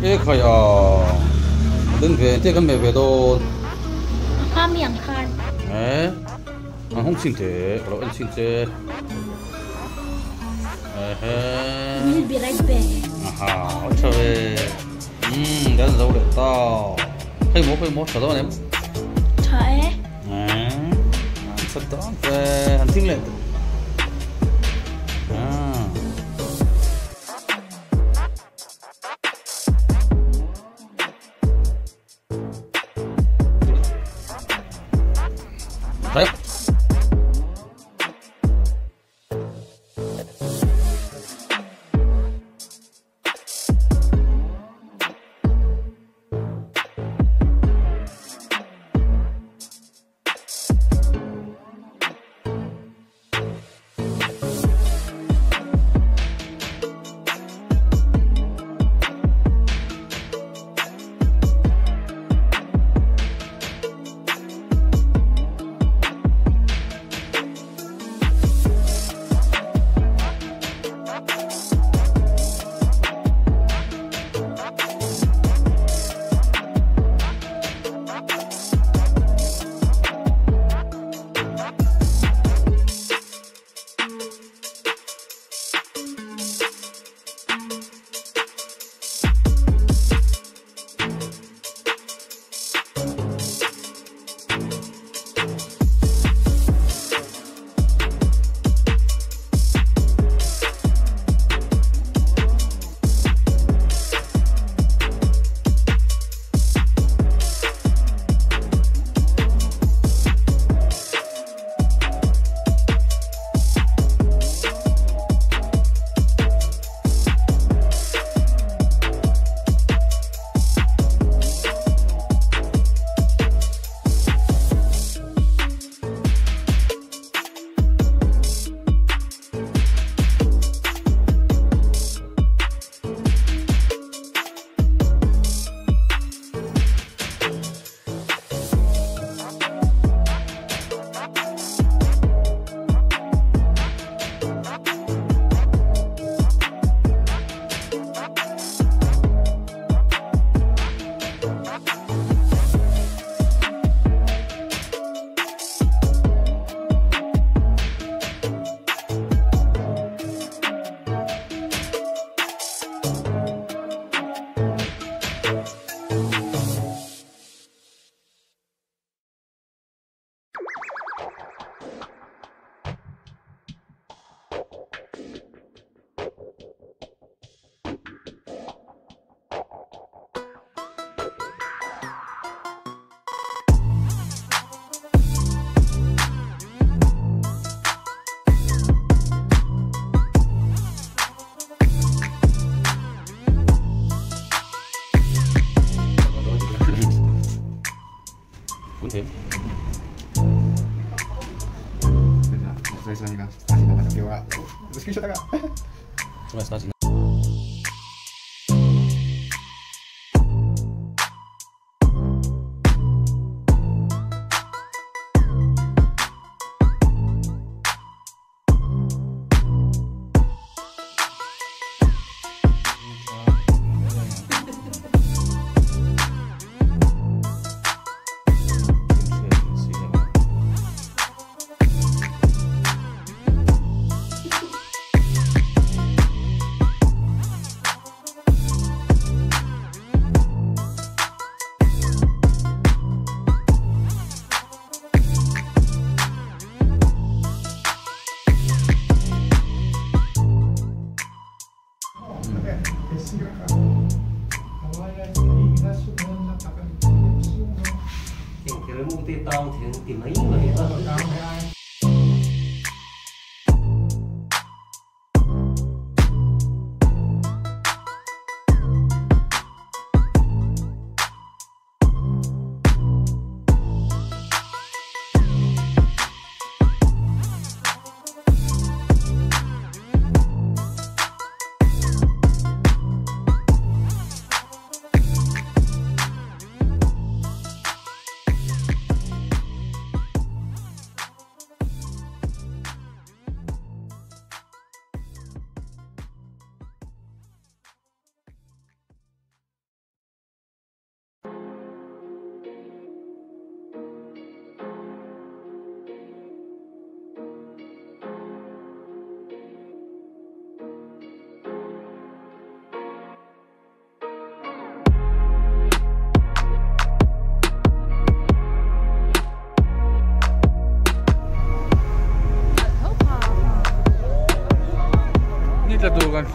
ê khởi đơn về thế con mẹ về đâu ข้ามอย่างคัน 에 không xin thế kalau anh xin thế We'll be right back. à trời đã lâu được to hay mốt sao đó em Trời sao đó về anh听lên đấy cũng thế Cuma stasiun. Cái mục tiêu tao thì tìm mấy người đó.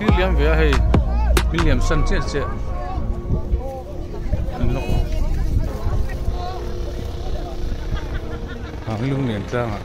ที่เลี้ยงเวียให้วิลเลียมสันเจ๊นกหางลุงเหนียนจ้างอ่ะ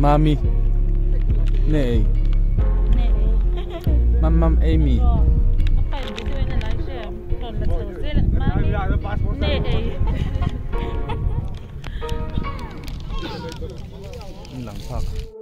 Mami, nee. Mam Amy. Okay, we doen een lijstje. Dan met zo'n zin. Mami. Nee. Lang pak.